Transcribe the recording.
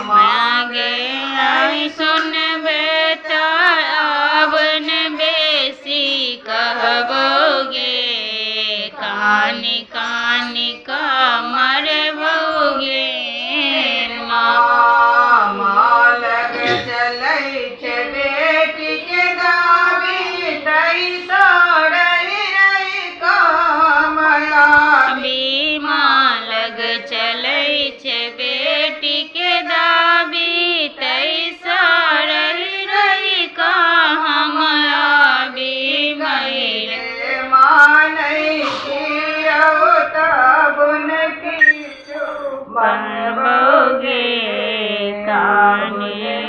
मांगे आई सुन बेटा अब न बेसी कहबोगे कानी कानी का मरबोगे लग चलै छे बेटी के दाबी तैसा रही रही कामया बीमा लग चलै छे बेटी के दाबी तैसा रही रही का हमरा बीमैर मानै कियो तब न किछु बनबोगे कानी